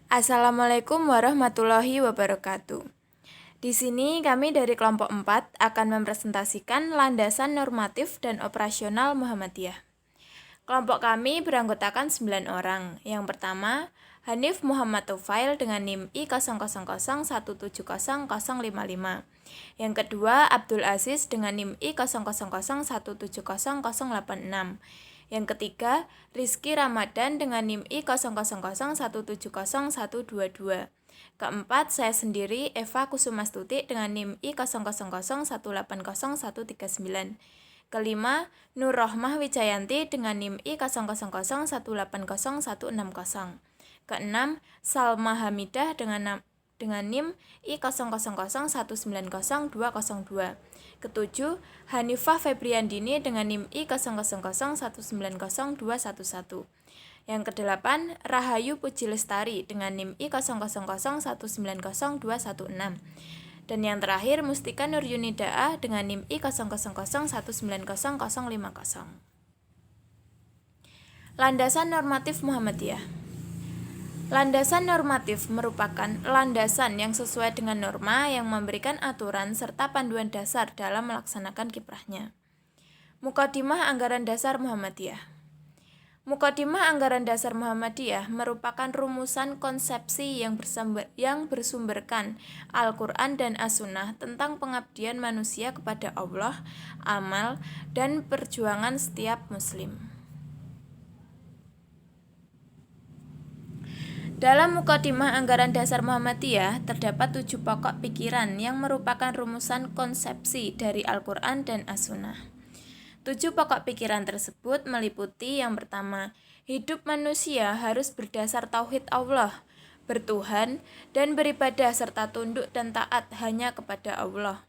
Assalamualaikum warahmatullahi wabarakatuh. Di sini kami dari kelompok 4 akan mempresentasikan landasan normatif dan operasional Muhammadiyah. Kelompok kami beranggotakan 9 orang. Yang pertama, Hanif Muhammad Tufail dengan NIM I0001700055. Yang kedua, Abdul Aziz dengan NIM I0001700086. Yang ketiga, Rizky Ramadan dengan NIM I0001700122. Keempat, saya sendiri Eva Kusumastuti dengan NIM I0001801399. Kelima, Nur Rohmah Wijayanti dengan NIM I0001801600. Keenam, Salma Hamidah dengan NIM I0001900202. Ketujuh, Hanifah Febriandini dengan NIM I0001902111. Yang kedelapan, Rahayu Puji Lestari dengan NIM I0001902116. Dan yang terakhir, Mustika Nur Yunidaah dengan NIM I0001900050. Landasan normatif Muhammadiyah. Landasan normatif merupakan landasan yang sesuai dengan norma yang memberikan aturan serta panduan dasar dalam melaksanakan kiprahnya. Mukadimah Anggaran Dasar Muhammadiyah. Mukadimah Anggaran Dasar Muhammadiyah merupakan rumusan konsepsi yang bersumberkan Al-Quran dan As-Sunnah tentang pengabdian manusia kepada Allah, amal, dan perjuangan setiap muslim. Dalam Mukadimah Anggaran Dasar Muhammadiyah terdapat 7 pokok pikiran yang merupakan rumusan konsepsi dari Al-Quran dan As-Sunnah. 7 pokok pikiran tersebut meliputi yang pertama, hidup manusia harus berdasar tauhid Allah, bertuhan, dan beribadah serta tunduk dan taat hanya kepada Allah.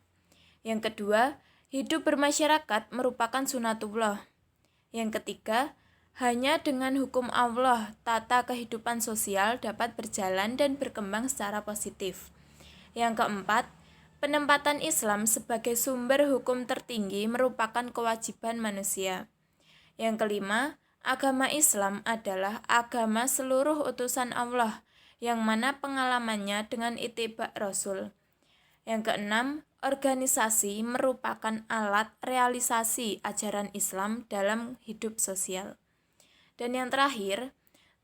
Yang kedua, hidup bermasyarakat merupakan sunatullah. Yang ketiga, hanya dengan hukum Allah, tata kehidupan sosial dapat berjalan dan berkembang secara positif. Yang keempat, penempatan Islam sebagai sumber hukum tertinggi merupakan kewajiban manusia. Yang kelima, agama Islam adalah agama seluruh utusan Allah, yang mana pengalamannya dengan ittiba Rasul. Yang keenam, organisasi merupakan alat realisasi ajaran Islam dalam hidup sosial. Dan yang terakhir,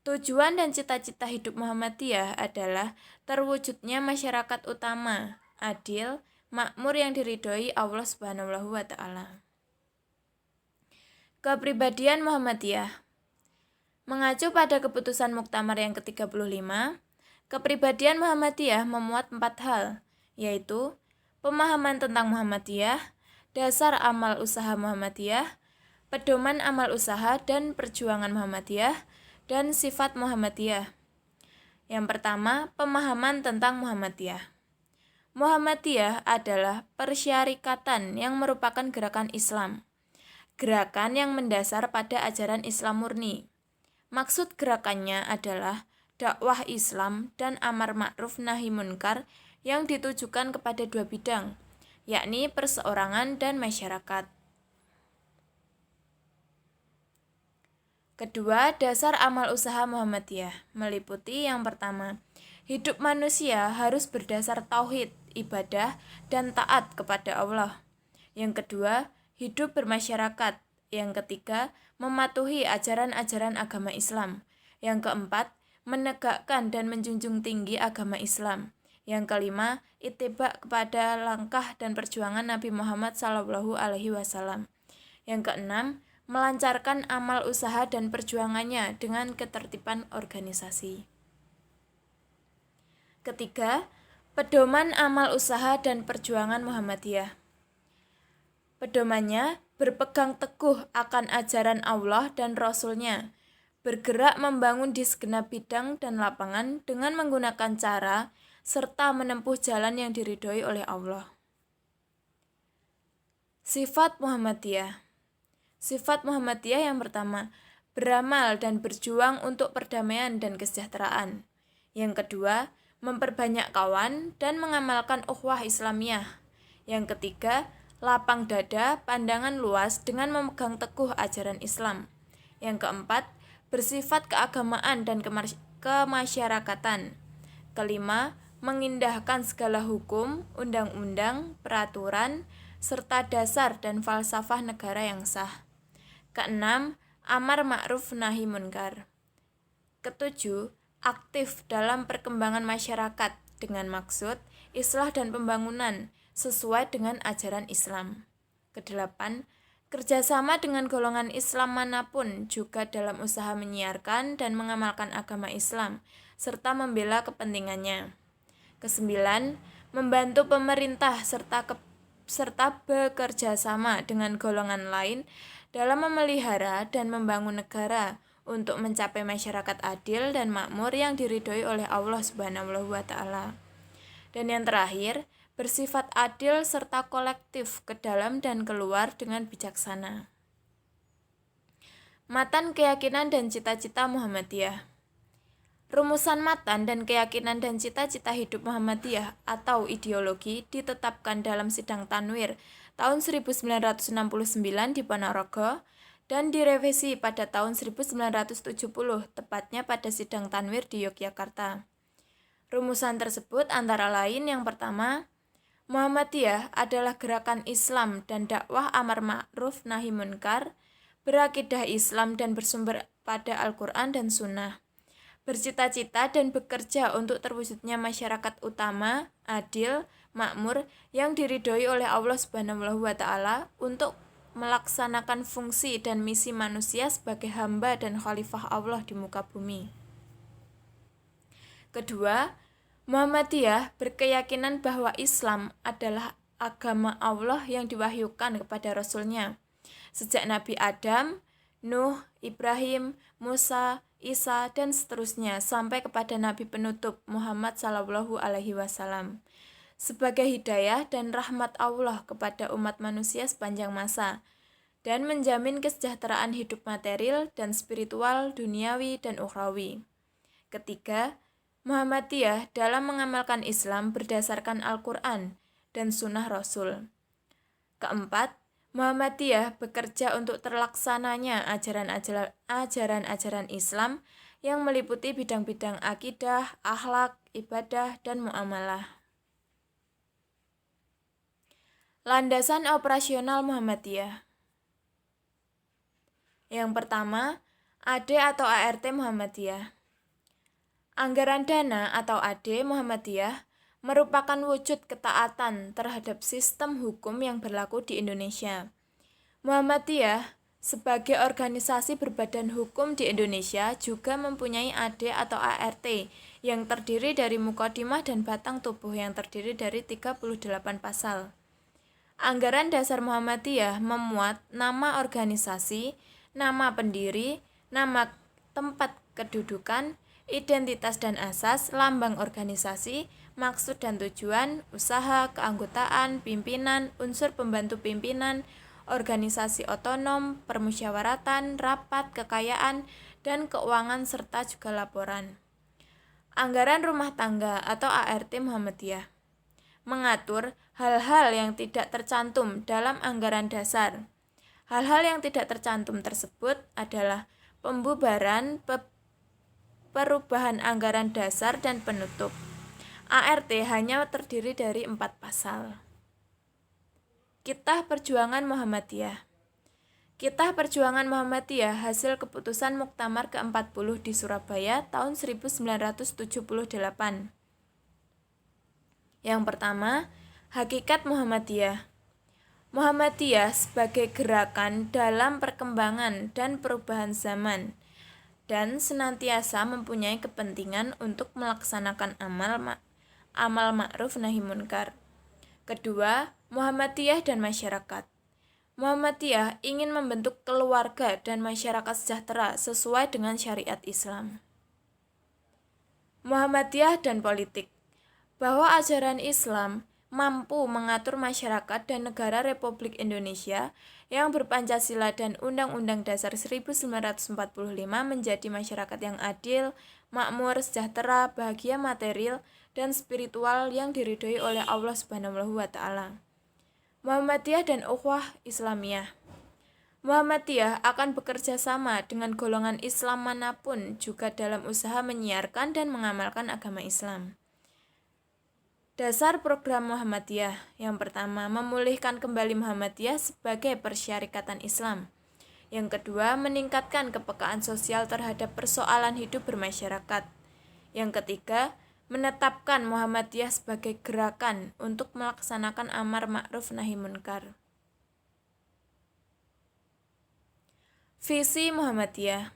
tujuan dan cita-cita hidup Muhammadiyah adalah terwujudnya masyarakat utama, adil, makmur yang diridhoi Allah Subhanahu wa Ta'ala. Kepribadian Muhammadiyah. Mengacu pada keputusan Muktamar yang ke-35, kepribadian Muhammadiyah memuat 4 hal, yaitu pemahaman tentang Muhammadiyah, dasar amal usaha Muhammadiyah, pedoman amal usaha dan perjuangan Muhammadiyah, dan sifat Muhammadiyah. Yang pertama, pemahaman tentang Muhammadiyah. Muhammadiyah adalah persyarikatan yang merupakan gerakan Islam. Gerakan yang mendasar pada ajaran Islam murni. Maksud gerakannya adalah dakwah Islam dan amar ma'ruf nahi munkar yang ditujukan kepada 2 bidang, yakni perseorangan dan masyarakat. Kedua, dasar amal usaha Muhammadiyah meliputi yang pertama, hidup manusia harus berdasar tauhid, ibadah, dan taat kepada Allah. Yang kedua, hidup bermasyarakat. Yang ketiga, mematuhi ajaran-ajaran agama Islam. Yang keempat, menegakkan dan menjunjung tinggi agama Islam. Yang kelima, ittiba kepada langkah dan perjuangan Nabi Muhammad SAW. Yang keenam, melancarkan amal usaha dan perjuangannya dengan ketertiban organisasi. Ketiga, pedoman amal usaha dan perjuangan Muhammadiyah. Pedomannya berpegang teguh akan ajaran Allah dan Rasul-Nya, bergerak membangun di segenap bidang dan lapangan dengan menggunakan cara serta menempuh jalan yang diridhoi oleh Allah. Sifat Muhammadiyah. Sifat Muhammadiyah yang pertama, beramal dan berjuang untuk perdamaian dan kesejahteraan. Yang kedua, memperbanyak kawan dan mengamalkan ukhuwah Islamiyah. Yang ketiga, lapang dada, pandangan luas dengan memegang teguh ajaran Islam. Yang keempat, bersifat keagamaan dan kemasyarakatan. Kelima, mengindahkan segala hukum, undang-undang, peraturan, serta dasar dan falsafah negara yang sah. Keenam, amar ma'ruf nahi munkar. Ketujuh, aktif dalam perkembangan masyarakat dengan maksud islah dan pembangunan sesuai dengan ajaran Islam. Kedelapan, kerjasama dengan golongan Islam manapun juga dalam usaha menyiarkan dan mengamalkan agama Islam, serta membela kepentingannya. Kesembilan, membantu pemerintah serta bekerja sama dengan golongan lain dalam memelihara dan membangun negara untuk mencapai masyarakat adil dan makmur yang diridhoi oleh Allah Subhanahu wa Ta'ala. Dan yang terakhir, bersifat adil serta kolektif ke dalam dan keluar dengan bijaksana. Matan keyakinan dan cita-cita Muhammadiyah. Rumusan matan dan keyakinan dan cita-cita hidup Muhammadiyah atau ideologi ditetapkan dalam Sidang Tanwir tahun 1969 di Ponorogo dan direvisi pada tahun 1970, tepatnya pada Sidang Tanwir di Yogyakarta. Rumusan tersebut antara lain yang pertama, Muhammadiyah adalah gerakan Islam dan dakwah amar ma'ruf nahi munkar, berakidah Islam dan bersumber pada Al-Quran dan Sunnah. Bercita-cita dan bekerja untuk terwujudnya masyarakat utama, adil, makmur, yang diridhoi oleh Allah Subhanahu wa Ta'ala untuk melaksanakan fungsi dan misi manusia sebagai hamba dan khalifah Allah di muka bumi. Kedua, Muhammadiyah berkeyakinan bahwa Islam adalah agama Allah yang diwahyukan kepada Rasul-Nya. Sejak Nabi Adam, Nuh, Ibrahim, Musa, Isa, dan seterusnya sampai kepada Nabi penutup Muhammad SAW sebagai hidayah dan rahmat Allah kepada umat manusia sepanjang masa dan menjamin kesejahteraan hidup material dan spiritual, duniawi, dan ukhrawi. Ketiga, Muhammadiyah dalam mengamalkan Islam berdasarkan Al-Quran dan Sunnah Rasul. Keempat, Muhammadiyah bekerja untuk terlaksananya ajaran-ajaran Islam yang meliputi bidang-bidang akidah, akhlak, ibadah, dan muamalah. Landasan operasional Muhammadiyah. Yang pertama, AD atau ART Muhammadiyah. Anggaran dana atau AD Muhammadiyah merupakan wujud ketaatan terhadap sistem hukum yang berlaku di Indonesia. Muhammadiyah sebagai organisasi berbadan hukum di Indonesia juga mempunyai AD atau ART yang terdiri dari mukadimah dan batang tubuh yang terdiri dari 38 pasal. Anggaran dasar Muhammadiyah memuat nama organisasi, nama pendiri, nama tempat kedudukan, identitas dan asas, lambang organisasi, maksud dan tujuan, usaha, keanggotaan, pimpinan, unsur pembantu pimpinan, organisasi otonom, permusyawaratan, rapat, kekayaan, dan keuangan serta juga laporan. Anggaran rumah tangga atau ART Muhammadiyah mengatur hal-hal yang tidak tercantum dalam anggaran dasar. Hal-hal yang tidak tercantum tersebut adalah pembubaran, perubahan anggaran dasar dan penutup. ART hanya terdiri dari 4 pasal. Kitah Perjuangan Muhammadiyah. Kitah Perjuangan Muhammadiyah hasil keputusan Muktamar ke-40 di Surabaya tahun 1978. Yang pertama, hakikat Muhammadiyah. Muhammadiyah sebagai gerakan dalam perkembangan dan perubahan zaman dan senantiasa mempunyai kepentingan untuk melaksanakan amal ma'ruf nahi munkar. Kedua, Muhammadiyah dan masyarakat. Muhammadiyah ingin membentuk keluarga dan masyarakat sejahtera sesuai dengan syariat Islam. Muhammadiyah dan politik. Bahwa ajaran Islam mampu mengatur masyarakat dan negara Republik Indonesia yang berpancasila dan Undang-Undang Dasar 1945 menjadi masyarakat yang adil, makmur, sejahtera, bahagia material, dan spiritual yang diridhoi oleh Allah Subhanahu wa Ta'ala. Muhammadiyah dan Ukhuwah Islamiyah. Muhammadiyah akan bekerja sama dengan golongan Islam manapun juga dalam usaha menyiarkan dan mengamalkan agama Islam. Dasar program Muhammadiyah. Yang pertama, memulihkan kembali Muhammadiyah sebagai persyarikatan Islam. Yang kedua, meningkatkan kepekaan sosial terhadap persoalan hidup bermasyarakat. Yang ketiga, menetapkan Muhammadiyah sebagai gerakan untuk melaksanakan amar ma'ruf nahi munkar. Visi Muhammadiyah: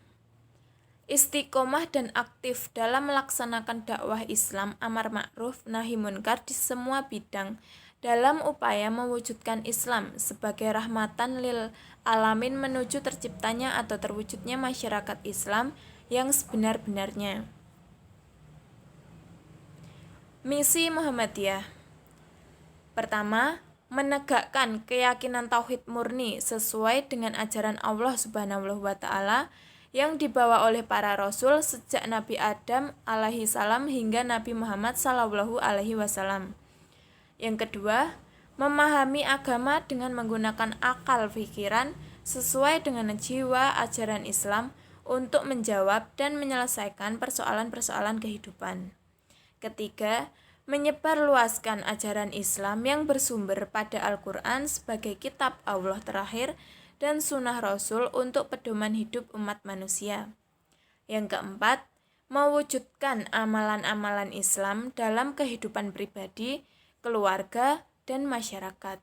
istiqomah dan aktif dalam melaksanakan dakwah Islam amar ma'ruf nahi munkar di semua bidang dalam upaya mewujudkan Islam sebagai rahmatan lil alamin menuju terciptanya atau terwujudnya masyarakat Islam yang sebenar-benarnya. Misi Muhammadiyah: pertama, menegakkan keyakinan tauhid murni sesuai dengan ajaran Allah Subhanahu wa taala yang dibawa oleh para rasul sejak Nabi Adam alaihi salam hingga Nabi Muhammad sallallahu alaihi wasallam. Yang kedua, memahami agama dengan menggunakan akal pikiran sesuai dengan jiwa ajaran Islam untuk menjawab dan menyelesaikan persoalan-persoalan kehidupan. Ketiga, menyebarluaskan ajaran Islam yang bersumber pada Al-Quran sebagai kitab Allah terakhir dan sunnah Rasul untuk pedoman hidup umat manusia. Yang keempat, mewujudkan amalan-amalan Islam dalam kehidupan pribadi, keluarga, dan masyarakat.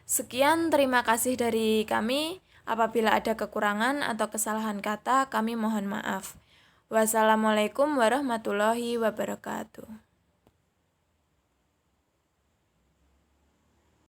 Sekian, terima kasih dari kami. Apabila ada kekurangan atau kesalahan kata, kami mohon maaf. Wassalamualaikum warahmatullahi wabarakatuh.